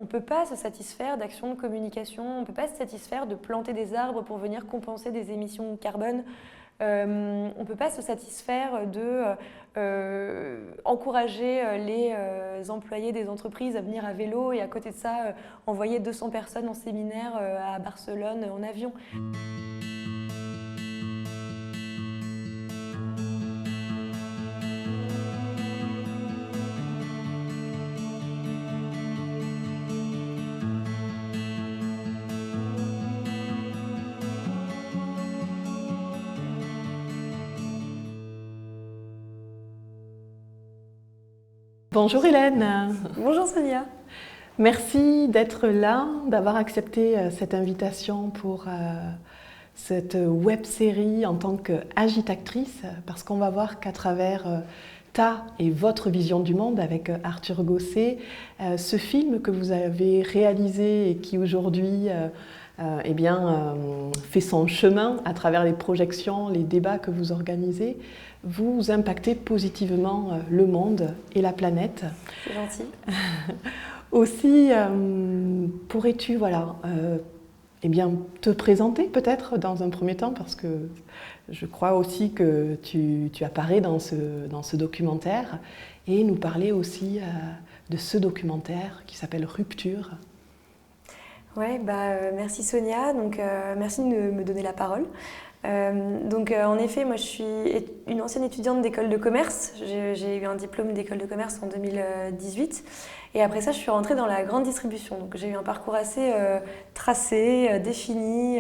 On ne peut pas se satisfaire d'actions de communication, on ne peut pas se satisfaire de planter des arbres pour venir compenser des émissions carbone. On ne peut pas se satisfaire de encourager les employés des entreprises à venir à vélo et à côté de ça, envoyer 200 personnes en séminaire à Barcelone en avion. Bonjour Hélène. Bonjour Sonia. Merci d'être là, d'avoir accepté cette invitation pour cette web-série en tant qu'agitatrice, parce qu'on va voir qu'à travers ta et votre vision du monde avec Arthur Gosset, ce film que vous avez réalisé et qui aujourd'hui fait son chemin à travers les projections, les débats que vous organisez, vous impactez positivement le monde et la planète. C'est gentil. Aussi, pourrais-tu te présenter peut-être dans un premier temps, parce que je crois aussi que tu apparais dans ce documentaire, et nous parler aussi de ce documentaire qui s'appelle Rupture. Ouais, merci Sonia, merci de me donner la parole. En effet, moi je suis une ancienne étudiante d'école de commerce. J'ai eu un diplôme d'école de commerce en 2018 et après ça je suis rentrée dans la grande distribution. Donc j'ai eu un parcours assez tracé, défini,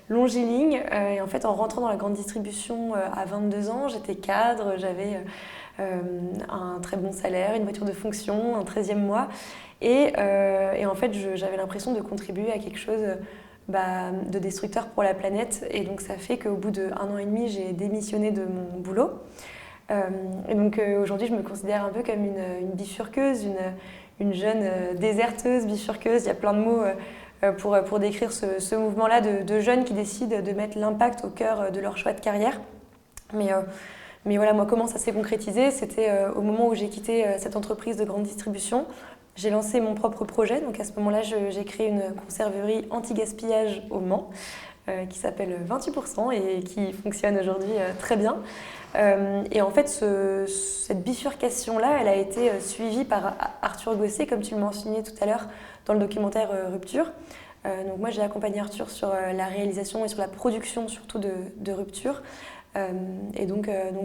longiligne et en fait en rentrant dans la grande distribution à 22 ans, j'étais cadre, j'avais un très bon salaire, une voiture de fonction, un 13e mois et en fait j'avais l'impression de contribuer à quelque chose de destructeur pour la planète. Et donc ça fait qu'au bout d'1 an et demi, j'ai démissionné de mon boulot. Aujourd'hui, je me considère un peu comme une bifurqueuse, une jeune déserteuse, bifurqueuse. Il y a plein de mots pour décrire ce mouvement-là de jeunes qui décident de mettre l'impact au cœur de leur choix de carrière. Mais voilà, moi, comment ça s'est concrétisé? C'était au moment où j'ai quitté cette entreprise de grande distribution. J'ai lancé mon propre projet, donc à ce moment-là, j'ai créé une conserverie anti-gaspillage au Mans qui s'appelle 28% et qui fonctionne aujourd'hui très bien. Et en fait, cette bifurcation-là, elle a été suivie par Arthur Gosset, comme tu le mentionnais tout à l'heure dans le documentaire Rupture. Donc moi, j'ai accompagné Arthur sur la réalisation et sur la production surtout de Rupture.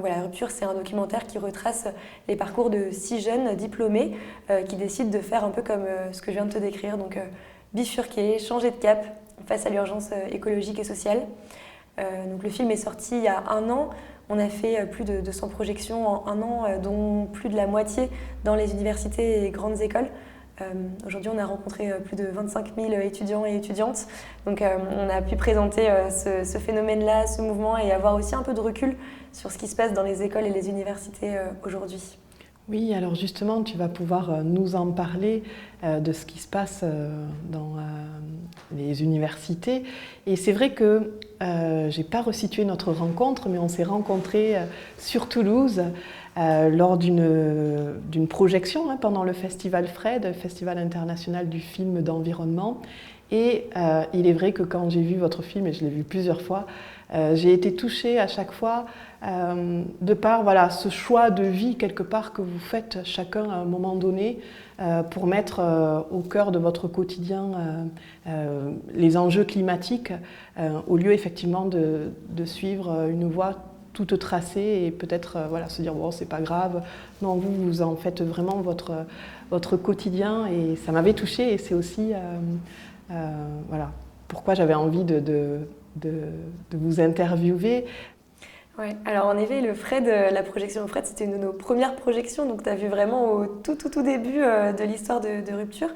Voilà, Rupture, c'est un documentaire qui retrace les parcours de 6 jeunes diplômés qui décident de faire un peu comme ce que je viens de te décrire, donc bifurquer, changer de cap face à l'urgence écologique et sociale. Donc le film est sorti il y a 1 an. On a fait plus de 200 projections en 1 an, dont plus de la moitié dans les universités et grandes écoles. Aujourd'hui, on a rencontré plus de 25 000 étudiants et étudiantes. Donc, on a pu présenter ce phénomène-là, ce mouvement et avoir aussi un peu de recul sur ce qui se passe dans les écoles et les universités aujourd'hui. Oui, alors justement, tu vas pouvoir nous en parler de ce qui se passe dans les universités. Et c'est vrai que je n'ai pas resitué notre rencontre, mais on s'est rencontrés sur Toulouse lors d'une projection pendant le Festival FRED, Festival international du film d'environnement. Et il est vrai que quand j'ai vu votre film, et je l'ai vu plusieurs fois, j'ai été touchée à chaque fois de par ce choix de vie quelque part que vous faites chacun à un moment donné pour mettre au cœur de votre quotidien les enjeux climatiques au lieu effectivement de suivre une voie toute tracée et peut-être se dire bon, c'est pas grave. Non, vous en faites vraiment votre quotidien et ça m'avait touchée et c'est aussi pourquoi j'avais envie de vous interviewer. Ouais, alors en effet, le FRED, la projection au FRED, c'était une de nos premières projections, donc tu as vu vraiment au tout début de l'histoire de Rupture.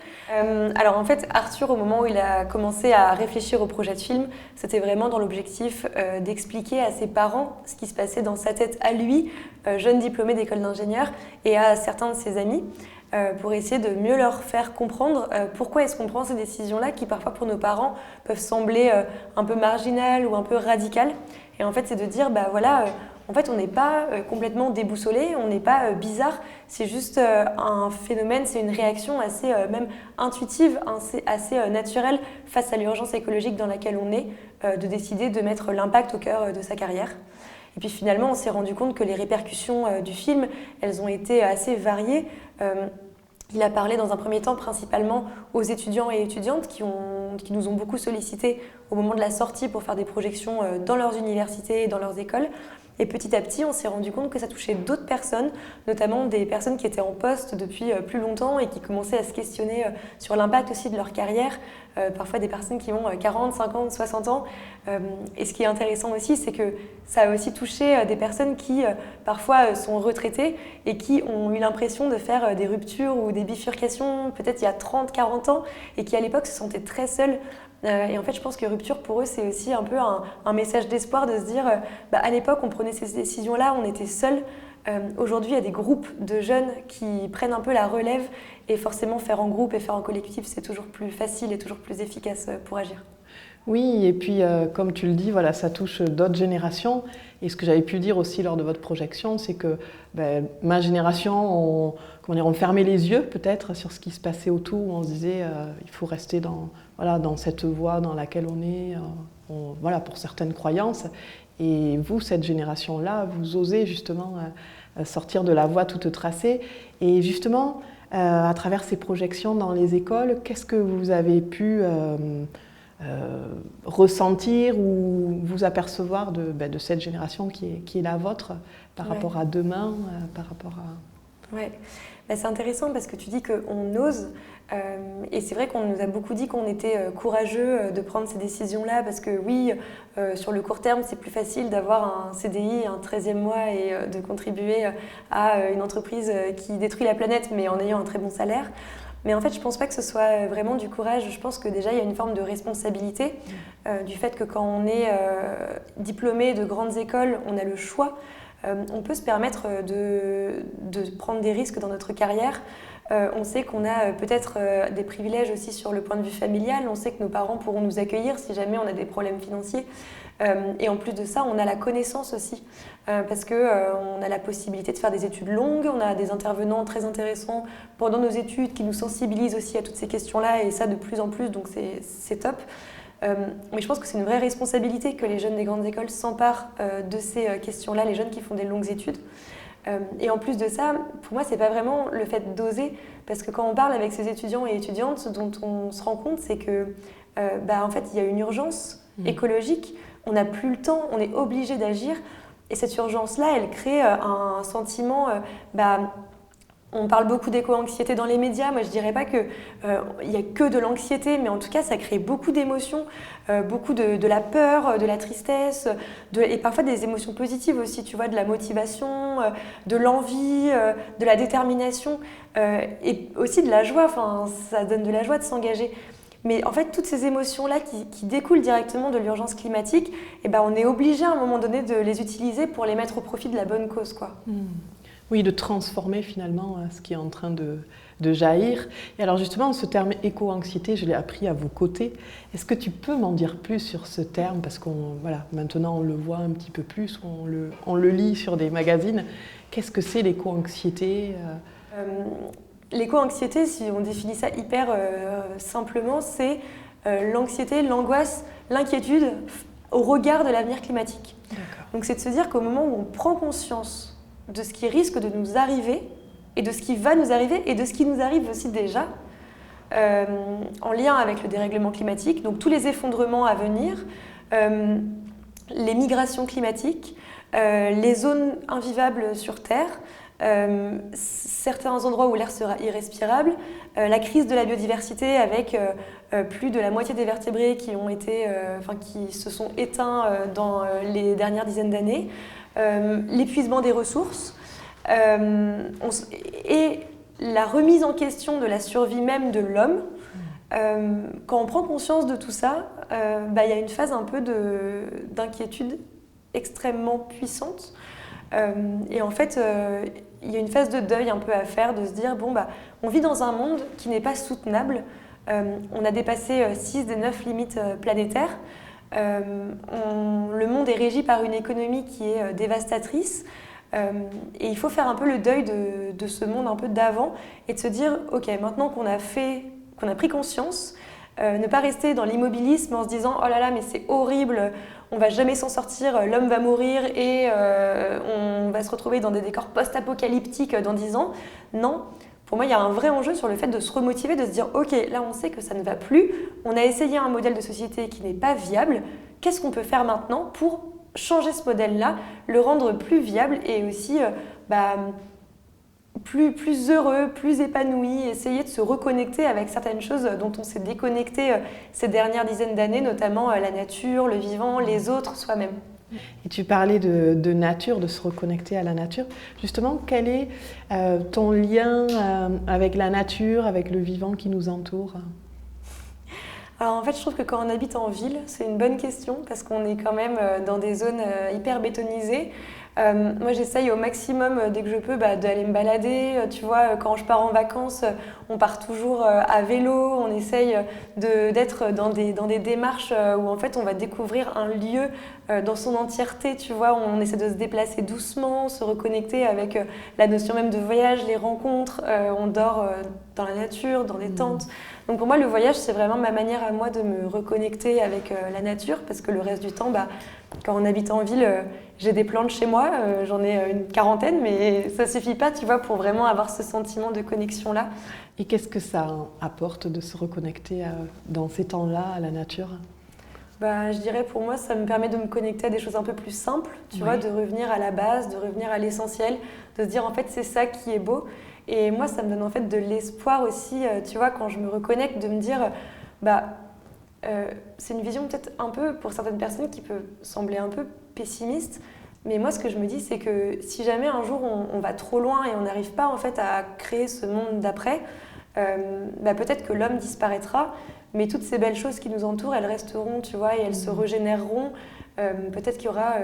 Alors en fait, Arthur, au moment où il a commencé à réfléchir au projet de film, c'était vraiment dans l'objectif d'expliquer à ses parents ce qui se passait dans sa tête à lui, jeune diplômé d'école d'ingénieur, et à certains de ses amis, pour essayer de mieux leur faire comprendre pourquoi est-ce qu'on prend ces décisions-là qui parfois pour nos parents peuvent sembler un peu marginales ou un peu radicales. Et en fait, c'est de dire, on en fait, on n'est pas complètement déboussolé, on n'est pas bizarre, c'est juste un phénomène, c'est une réaction assez même intuitive, assez naturelle face à l'urgence écologique dans laquelle on est, de décider de mettre l'impact au cœur de sa carrière. Et puis finalement, on s'est rendu compte que les répercussions du film, elles ont été assez variées. Il a parlé dans un premier temps principalement aux étudiants et étudiantes qui nous ont beaucoup sollicités au moment de la sortie pour faire des projections dans leurs universités et dans leurs écoles. Et petit à petit, on s'est rendu compte que ça touchait d'autres personnes, notamment des personnes qui étaient en poste depuis plus longtemps et qui commençaient à se questionner sur l'impact aussi de leur carrière. Parfois des personnes qui ont 40, 50, 60 ans. Et ce qui est intéressant aussi, c'est que ça a aussi touché des personnes qui parfois sont retraitées et qui ont eu l'impression de faire des ruptures ou des bifurcations peut-être il y a 30, 40 ans et qui à l'époque se sentaient très seules. Et en fait, je pense que rupture, pour eux, c'est aussi un peu un message d'espoir de se dire à l'époque, on prenait ces décisions-là, on était seuls. Aujourd'hui, il y a des groupes de jeunes qui prennent un peu la relève et forcément, faire en groupe et faire en collectif, c'est toujours plus facile et toujours plus efficace pour agir. Oui, et puis comme tu le dis, voilà, ça touche d'autres générations. Et ce que j'avais pu dire aussi lors de votre projection, c'est que ma génération, on fermait les yeux peut-être sur ce qui se passait autour, où on se disait il faut rester dans cette voie dans laquelle on est, pour certaines croyances. Et vous, cette génération-là, vous osez justement sortir de la voie toute tracée. Et justement, à travers ces projections dans les écoles, qu'est-ce que vous avez pu ressentir ou vous apercevoir de cette génération qui est la vôtre par rapport à demain, par rapport à... Ouais. C'est intéressant parce que tu dis qu'on ose et c'est vrai qu'on nous a beaucoup dit qu'on était courageux de prendre ces décisions-là parce que oui, sur le court terme, c'est plus facile d'avoir un CDI, un 13e mois et de contribuer à une entreprise qui détruit la planète mais en ayant un très bon salaire. Mais en fait, je ne pense pas que ce soit vraiment du courage. Je pense que déjà, il y a une forme de responsabilité du fait que quand on est diplômé de grandes écoles, on a le choix. On peut se permettre de prendre des risques dans notre carrière. On sait qu'on a peut-être des privilèges aussi sur le point de vue familial. On sait que nos parents pourront nous accueillir si jamais on a des problèmes financiers. Et en plus de ça, on a la connaissance aussi, parce qu'on a la possibilité de faire des études longues, on a des intervenants très intéressants pendant nos études qui nous sensibilisent aussi à toutes ces questions-là, et ça de plus en plus, donc c'est top. Mais je pense que c'est une vraie responsabilité que les jeunes des grandes écoles s'emparent de ces questions-là, les jeunes qui font des longues études. Et en plus de ça, pour moi, c'est pas vraiment le fait d'oser, parce que quand on parle avec ces étudiants et étudiantes, dont on se rend compte, c'est que en fait, il y a une urgence écologique. On n'a plus le temps, on est obligé d'agir. Et cette urgence-là, elle crée un sentiment... on parle beaucoup d'éco-anxiété dans les médias. Moi, je ne dirais pas qu'il n'y a que de l'anxiété, mais en tout cas, ça crée beaucoup d'émotions, beaucoup de la peur, de la tristesse, et parfois des émotions positives aussi, tu vois, de la motivation, de l'envie, de la détermination, et aussi de la joie. Enfin, ça donne de la joie de s'engager. Mais en fait, toutes ces émotions-là qui découlent directement de l'urgence climatique, on est obligé à un moment donné de les utiliser pour les mettre au profit de la bonne cause, quoi. Oui, de transformer finalement ce qui est en train de jaillir. Et alors justement, ce terme éco-anxiété, je l'ai appris à vos côtés. Est-ce que tu peux m'en dire plus sur ce terme? Parce maintenant on le voit un petit peu plus, on le lit sur des magazines. Qu'est-ce que c'est l'éco-anxiété? L'éco-anxiété, si on définit ça hyper simplement, c'est l'anxiété, l'angoisse, l'inquiétude au regard de l'avenir climatique. D'accord. Donc c'est de se dire qu'au moment où on prend conscience de ce qui risque de nous arriver et de ce qui va nous arriver et de ce qui nous arrive aussi déjà en lien avec le dérèglement climatique, donc tous les effondrements à venir, les migrations climatiques, les zones invivables sur Terre, certains endroits où l'air sera irrespirable, la crise de la biodiversité avec plus de la moitié des vertébrés qui se sont éteints dans les dernières dizaines d'années, l'épuisement des ressources et la remise en question de la survie même de l'homme. Quand on prend conscience de tout ça, y a une phase un peu d'inquiétude extrêmement puissante. Et en fait, il y a une phase de deuil un peu à faire, de se dire, on vit dans un monde qui n'est pas soutenable. On a dépassé 6 des 9 limites planétaires. Le monde est régi par une économie qui est dévastatrice. Et il faut faire un peu le deuil de ce monde un peu d'avant et de se dire, ok, maintenant qu'on a pris conscience, ne pas rester dans l'immobilisme en se disant, oh là là, mais c'est horrible, on va jamais s'en sortir, l'homme va mourir et on va se retrouver dans des décors post-apocalyptiques dans 10 ans. Non. Pour moi, il y a un vrai enjeu sur le fait de se remotiver, de se dire « Ok, là, on sait que ça ne va plus. On a essayé un modèle de société qui n'est pas viable. Qu'est-ce qu'on peut faire maintenant pour changer ce modèle-là, le rendre plus viable et aussi plus heureux, plus épanoui, essayer de se reconnecter avec certaines choses dont on s'est déconnecté ces dernières dizaines d'années, notamment la nature, le vivant, les autres, soi-même. » Et tu parlais de nature, de se reconnecter à la nature. Justement, quel est ton lien avec la nature, avec le vivant qui nous entoure ? Alors en fait, je trouve que quand on habite en ville, c'est une bonne question parce qu'on est quand même dans des zones hyper bétonisées. Moi, j'essaye au maximum, dès que je peux, d'aller me balader. Tu vois, quand je pars en vacances, on part toujours à vélo. On essaye d'être dans des démarches où en fait, on va découvrir un lieu dans son entièreté. Tu vois, on essaie de se déplacer doucement, se reconnecter avec la notion même de voyage, les rencontres. On dort dans la nature, dans des tentes. Donc pour moi, le voyage, c'est vraiment ma manière à moi de me reconnecter avec la nature parce que le reste du temps, quand on habite en ville, j'ai des plantes chez moi, j'en ai une quarantaine, mais ça suffit pas, tu vois, pour vraiment avoir ce sentiment de connexion-là. Et qu'est-ce que ça apporte de se reconnecter dans ces temps-là à la nature ? Je dirais pour moi, ça me permet de me connecter à des choses un peu plus simples, tu vois, de revenir à la base, de revenir à l'essentiel, de se dire en fait c'est ça qui est beau. Et moi, ça me donne en fait de l'espoir aussi, tu vois, quand je me reconnecte, de me dire, c'est une vision peut-être un peu, pour certaines personnes, qui peut sembler un peu pessimiste. Mais moi, ce que je me dis, c'est que si jamais un jour on va trop loin et on n'arrive pas en fait à créer ce monde d'après, peut-être que l'homme disparaîtra, mais toutes ces belles choses qui nous entourent, elles resteront, tu vois, et elles se régénéreront. Peut-être qu'il y aura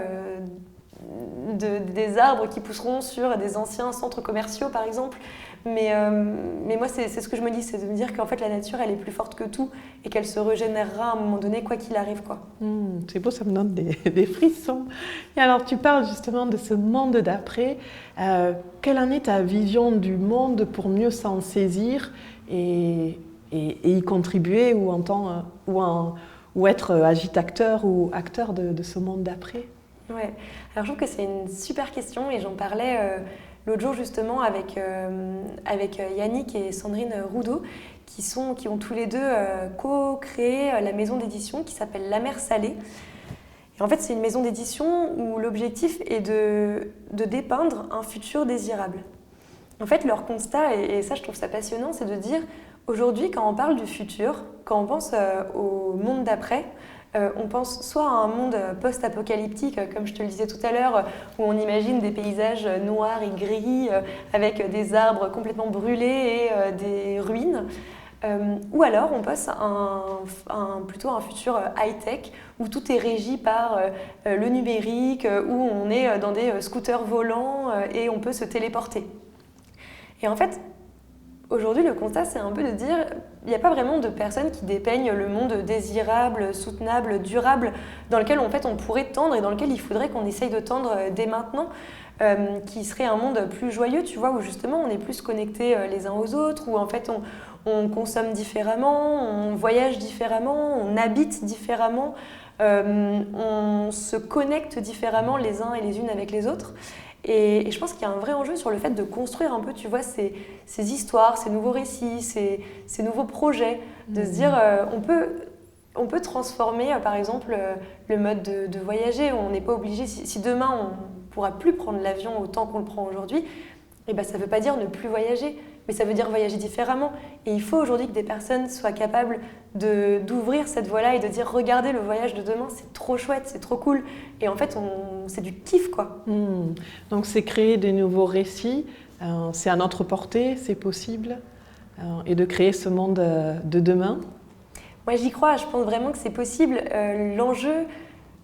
des arbres qui pousseront sur des anciens centres commerciaux, par exemple. Mais moi, c'est ce que je me dis, c'est de me dire qu'en fait, la nature, elle est plus forte que tout et qu'elle se régénérera à un moment donné, quoi qu'il arrive, quoi. C'est beau, ça me donne des frissons. Et alors, tu parles justement de ce monde d'après. Quelle en est ta vision du monde pour mieux s'en saisir et y contribuer ou être agitateur ou acteur de ce monde d'après ? Ouais. Alors je trouve que c'est une super question et j'en parlais l'autre jour justement avec Yannick et Sandrine Roudot qui ont tous les deux co-créé la maison d'édition qui s'appelle La Mer Salée. Et en fait, c'est une maison d'édition où l'objectif est de dépeindre un futur désirable. En fait, leur constat, et ça je trouve ça passionnant, c'est de dire aujourd'hui, quand on parle du futur, quand on pense au monde d'après, on pense soit à un monde post-apocalyptique, comme je te le disais tout à l'heure, où on imagine des paysages noirs et gris, avec des arbres complètement brûlés et des ruines. Ou alors on passe plutôt à un futur high-tech, où tout est régi par le numérique, où on est dans des scooters volants et on peut se téléporter. Et en fait, aujourd'hui, le constat, c'est un peu de dire il n'y a pas vraiment de personnes qui dépeignent le monde désirable, soutenable, durable, dans lequel en fait, on pourrait tendre et dans lequel il faudrait qu'on essaye de tendre dès maintenant, qui serait un monde plus joyeux, tu vois, où justement on est plus connectés les uns aux autres, où en fait on consomme différemment, on voyage différemment, on habite différemment, on se connecte différemment les uns et les unes avec les autres. Et je pense qu'il y a un vrai enjeu sur le fait de construire un peu, tu vois, ces histoires, ces nouveaux récits, ces nouveaux projets, de se dire, on peut transformer, par exemple, le mode de voyager. On n'est pas obligé, si demain on ne pourra plus prendre l'avion autant qu'on le prend aujourd'hui, ça ne veut pas dire ne plus voyager, mais ça veut dire voyager différemment. Et il faut aujourd'hui que des personnes soient capables d'ouvrir cette voie-là et de dire regardez le voyage de demain, c'est trop chouette, c'est trop cool. Et en fait, c'est du kiff, quoi. Donc c'est créer des nouveaux récits, c'est à notre portée, c'est possible, et de créer ce monde de demain. Moi, j'y crois, je pense vraiment que c'est possible. L'enjeu,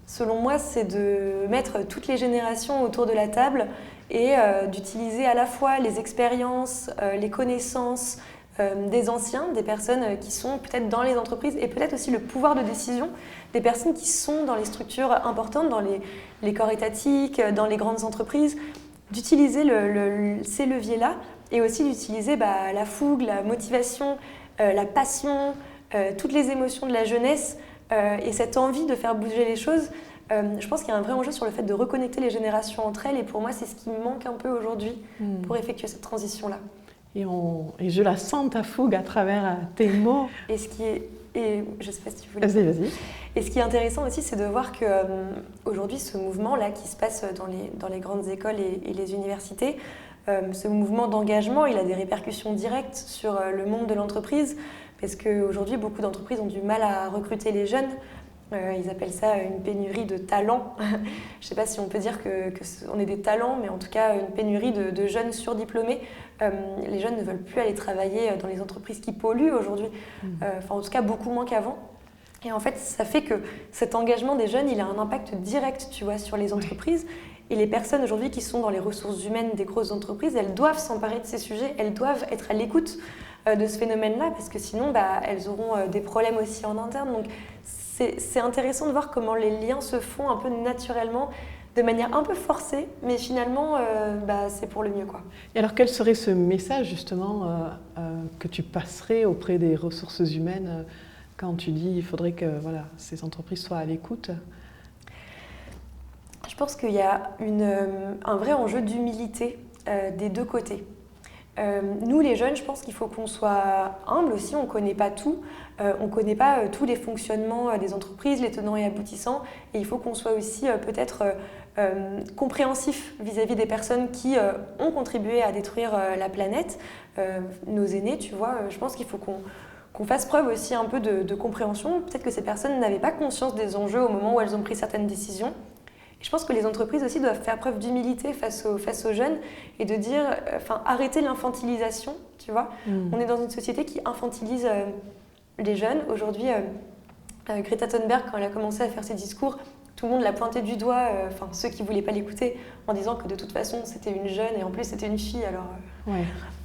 selon moi, c'est de mettre toutes les générations autour de la table et d'utiliser à la fois les expériences, les connaissances, des anciens, des personnes qui sont peut-être dans les entreprises et peut-être aussi le pouvoir de décision, des personnes qui sont dans les structures importantes, dans les corps étatiques, dans les grandes entreprises, d'utiliser ces leviers-là et aussi d'utiliser la fougue, la motivation, la passion, toutes les émotions de la jeunesse et cette envie de faire bouger les choses. Je pense qu'il y a un vrai enjeu sur le fait de reconnecter les générations entre elles et pour moi c'est ce qui me manque un peu aujourd'hui pour effectuer cette transition-là. Et je la sens ta fougue à travers tes mots. Et je sais pas si tu voulais. Vas-y. Et ce qui est intéressant aussi, c'est de voir que aujourd'hui, ce mouvement-là qui se passe dans les grandes écoles et les universités, ce mouvement d'engagement, il a des répercussions directes sur le monde de l'entreprise, parce qu'aujourd'hui, beaucoup d'entreprises ont du mal à recruter les jeunes. Ils appellent ça une pénurie de talents. Je ne sais pas si on peut dire qu'on est des talents, mais en tout cas une pénurie de jeunes surdiplômés. Les jeunes ne veulent plus aller travailler dans les entreprises qui polluent aujourd'hui, en tout cas beaucoup moins qu'avant. Et en fait, ça fait que cet engagement des jeunes, il a un impact direct, tu vois, sur les entreprises. Et les personnes aujourd'hui qui sont dans les ressources humaines des grosses entreprises, elles doivent s'emparer de ces sujets, elles doivent être à l'écoute de ce phénomène-là, parce que sinon, elles auront des problèmes aussi en interne. Donc, c'est intéressant de voir comment les liens se font un peu naturellement, de manière un peu forcée, mais finalement, c'est pour le mieux, quoi. Et alors, quel serait ce message, justement, que tu passerais auprès des ressources humaines quand tu dis qu'il faudrait que ces entreprises soient à l'écoute? Je pense qu'il y a un vrai enjeu d'humilité des deux côtés. Nous, les jeunes, je pense qu'il faut qu'on soit humble aussi, on ne connaît pas tout, on ne connaît pas tous les fonctionnements des entreprises, les tenants et aboutissants, et il faut qu'on soit aussi peut-être compréhensif vis-à-vis des personnes qui ont contribué à détruire la planète, nos aînés, tu vois, je pense qu'il faut qu'on fasse preuve aussi un peu de compréhension. Peut-être que ces personnes n'avaient pas conscience des enjeux au moment où elles ont pris certaines décisions. Je pense que les entreprises aussi doivent faire preuve d'humilité face aux jeunes et de dire, arrêter l'infantilisation, tu vois. On est dans une société qui infantilise les jeunes. Aujourd'hui, Greta Thunberg, quand elle a commencé à faire ses discours, tout le monde l'a pointé du doigt, ceux qui ne voulaient pas l'écouter, en disant que de toute façon, c'était une jeune et en plus, c'était une fille, alors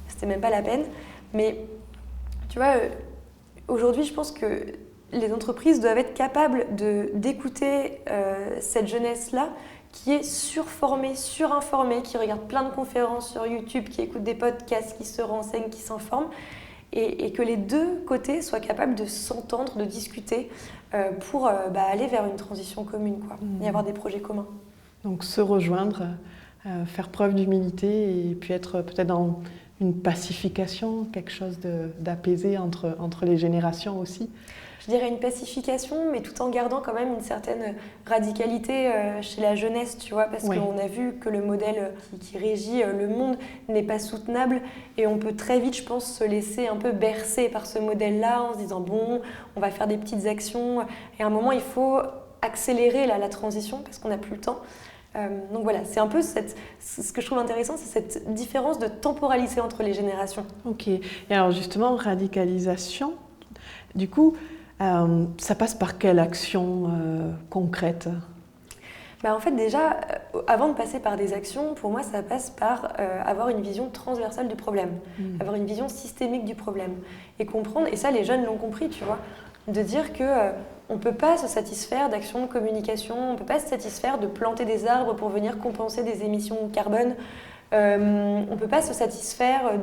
c'était même pas la peine. Mais tu vois, aujourd'hui, je pense que les entreprises doivent être capables d'écouter cette jeunesse-là qui est surformée, surinformée, qui regarde plein de conférences sur YouTube, qui écoute des podcasts, qui se renseigne, qui s'informe, et que les deux côtés soient capables de s'entendre, de discuter pour aller vers une transition commune, quoi, et avoir des projets communs. Donc se rejoindre, faire preuve d'humilité et puis être peut-être dans une pacification, quelque chose d'apaisé entre les générations aussi. Je dirais une pacification, mais tout en gardant quand même une certaine radicalité chez la jeunesse, tu vois, parce qu'on a vu que le modèle qui régit le monde n'est pas soutenable et on peut très vite, je pense, se laisser un peu bercer par ce modèle-là en se disant bon, on va faire des petites actions et à un moment, il faut accélérer la transition parce qu'on n'a plus le temps. Donc voilà, c'est un peu ce que je trouve intéressant, c'est cette différence de temporalité entre les générations. Ok, et alors justement, radicalisation, du coup, ça passe par quelle action concrète ? En fait, déjà, avant de passer par des actions, pour moi, ça passe par avoir une vision transversale du problème, avoir une vision systémique du problème et comprendre, et ça, les jeunes l'ont compris, tu vois, de dire que on ne peut pas se satisfaire d'actions de communication, on ne peut pas se satisfaire de planter des arbres pour venir compenser des émissions de carbone. On ne peut pas se satisfaire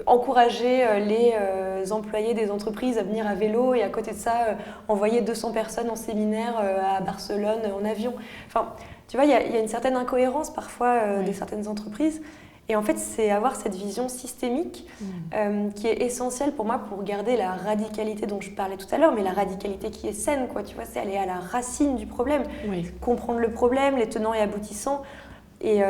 d'encourager les employés des entreprises à venir à vélo et à côté de ça, envoyer 200 personnes en séminaire à Barcelone en avion. Enfin, tu vois, il y a une certaine incohérence parfois de certaines entreprises. Et en fait, c'est avoir cette vision systémique qui est essentielle pour moi pour garder la radicalité dont je parlais tout à l'heure, mais la radicalité qui est saine, quoi. Tu vois, c'est aller à la racine du problème, comprendre le problème, les tenants et aboutissants. Et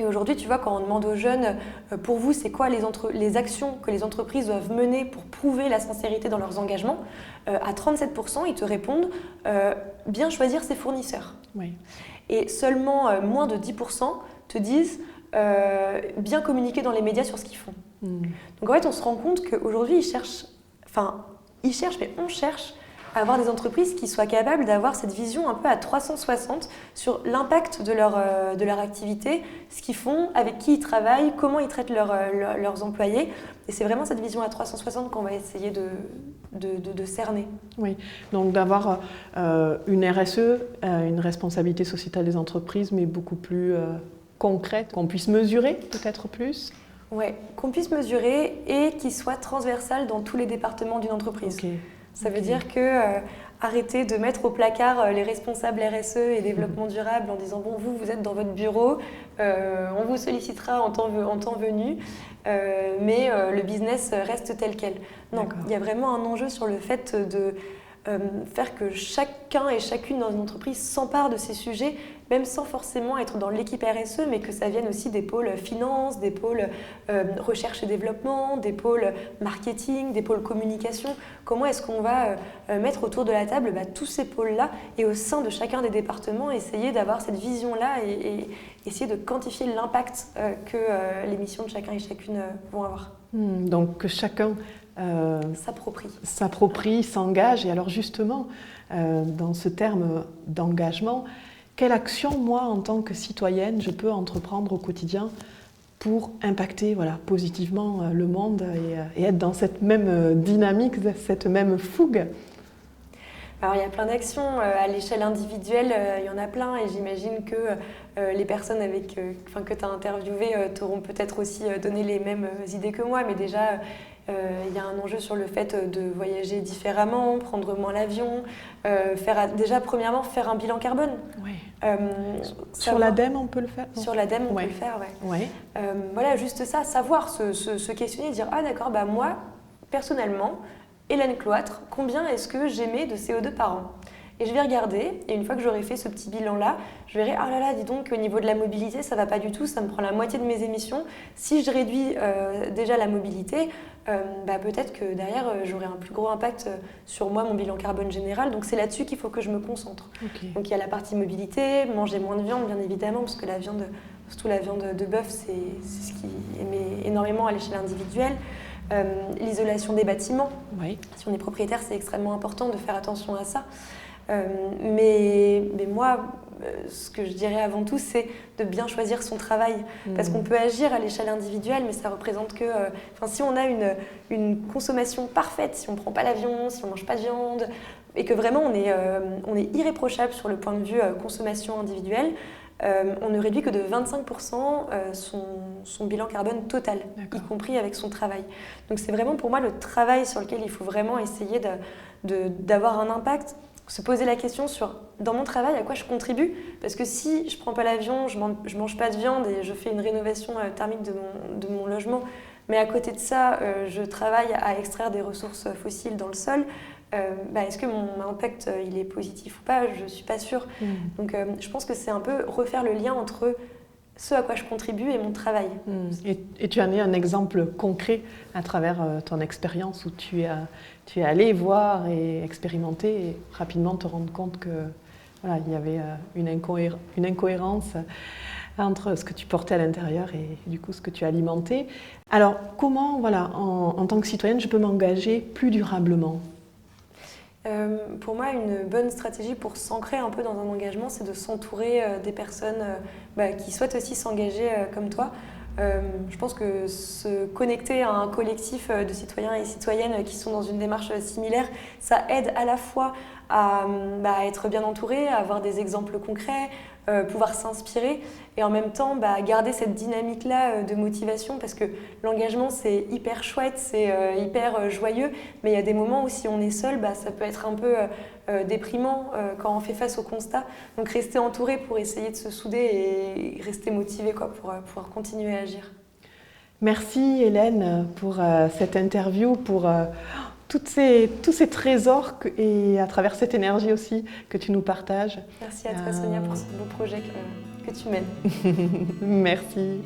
aujourd'hui, tu vois, quand on demande aux jeunes, pour vous, c'est quoi les actions que les entreprises doivent mener pour prouver la sincérité dans leurs engagements, à 37%, ils te répondent bien choisir ses fournisseurs. Oui. Et seulement moins de 10% te disent bien communiquer dans les médias sur ce qu'ils font. Donc en fait, on se rend compte qu'aujourd'hui, ils cherchent, mais on cherche avoir des entreprises qui soient capables d'avoir cette vision un peu à 360 sur l'impact de leur activité, ce qu'ils font, avec qui ils travaillent, comment ils traitent leurs employés. Et c'est vraiment cette vision à 360 qu'on va essayer de cerner. Oui, donc d'avoir une RSE, une responsabilité sociétale des entreprises, mais beaucoup plus concrète, qu'on puisse mesurer peut-être plus. Oui, qu'on puisse mesurer et qui soit transversale dans tous les départements d'une entreprise. Okay. Ça veut dire que arrêter de mettre au placard les responsables RSE et développement durable en disant bon, vous êtes dans votre bureau, on vous sollicitera en temps venu, mais le business reste tel quel. Non, il y a vraiment un enjeu sur le fait de faire que chacun et chacune dans une entreprise s'empare de ces sujets, même sans forcément être dans l'équipe RSE, mais que ça vienne aussi des pôles finance, des pôles recherche et développement, des pôles marketing, des pôles communication. Comment est-ce qu'on va mettre autour de la table tous ces pôles-là et au sein de chacun des départements, essayer d'avoir cette vision-là et essayer de quantifier l'impact que les missions de chacun et chacune vont avoir. Donc que chacun s'approprie, s'engage. Et alors justement, dans ce terme d'engagement, quelle action, moi, en tant que citoyenne, je peux entreprendre au quotidien pour impacter positivement le monde et être dans cette même dynamique, cette même fougue? Alors, il y a plein d'actions. À l'échelle individuelle, il y en a plein et j'imagine que les personnes que tu as interviewées t'auront peut-être aussi donné les mêmes idées que moi, mais déjà, il y a un enjeu sur le fait de voyager différemment, prendre moins l'avion, premièrement, faire un bilan carbone. Oui. Sur l'ADEME, on peut le faire? Sur l'ADEME, on peut le faire, ouais. Voilà, juste ça, savoir se questionner, dire « Ah d'accord, moi, personnellement, Hélène Cloître, combien est-ce que j'émets de CO2 par an ?» Et je vais regarder, et une fois que j'aurai fait ce petit bilan-là, je verrai « Ah là là, dis donc, au niveau de la mobilité, ça va pas du tout, ça me prend la moitié de mes émissions. Si je réduis déjà la mobilité, peut-être que derrière, j'aurai un plus gros impact sur moi, mon bilan carbone général. Donc c'est là-dessus qu'il faut que je me concentre. » Okay. Donc il y a la partie mobilité, manger moins de viande, bien évidemment, parce que la viande, surtout la viande de bœuf, c'est ce qui émet énormément à l'échelle individuelle. L'isolation des bâtiments. Oui. Si on est propriétaire, c'est extrêmement important de faire attention à ça. Mais moi, ce que je dirais avant tout, c'est de bien choisir son travail. Parce qu'on peut agir à l'échelle individuelle, mais ça représente que... si on a une consommation parfaite, si on ne prend pas l'avion, si on ne mange pas de viande, et que vraiment on est irréprochable sur le point de vue consommation individuelle, on ne réduit que de 25% son bilan carbone total, y compris avec son travail. Donc c'est vraiment pour moi le travail sur lequel il faut vraiment essayer d'avoir un impact, se poser la question sur, dans mon travail, à quoi je contribue. Parce que si je ne prends pas l'avion, je ne mange pas de viande et je fais une rénovation thermique de mon logement, mais à côté de ça, je travaille à extraire des ressources fossiles dans le sol, est-ce que mon impact il est positif ou pas? Je ne suis pas sûre. Donc je pense que c'est un peu refaire le lien entre ce à quoi je contribue et mon travail. Et tu en es un exemple concret à travers ton expérience où tu es allé voir et expérimenter et rapidement te rendre compte que il y avait une incohérence entre ce que tu portais à l'intérieur et du coup ce que tu alimentais. Alors comment, en tant que citoyenne, je peux m'engager plus durablement? Pour moi, une bonne stratégie pour s'ancrer un peu dans un engagement, c'est de s'entourer des personnes qui souhaitent aussi s'engager comme toi. Je pense que se connecter à un collectif de citoyens et citoyennes qui sont dans une démarche similaire, ça aide à la fois à être bien entouré, à avoir des exemples concrets, pouvoir s'inspirer et en même temps garder cette dynamique-là de motivation parce que l'engagement c'est hyper chouette, c'est hyper joyeux, mais il y a des moments où si on est seul, ça peut être un peu déprimant quand on fait face au constat. Donc rester entouré pour essayer de se souder et rester motivé pour pouvoir continuer à agir. Merci Hélène pour cette interview, pour tous ces trésors et à travers cette énergie aussi que tu nous partages. Merci à toi Sonia pour ce beau projet que tu mènes. Merci.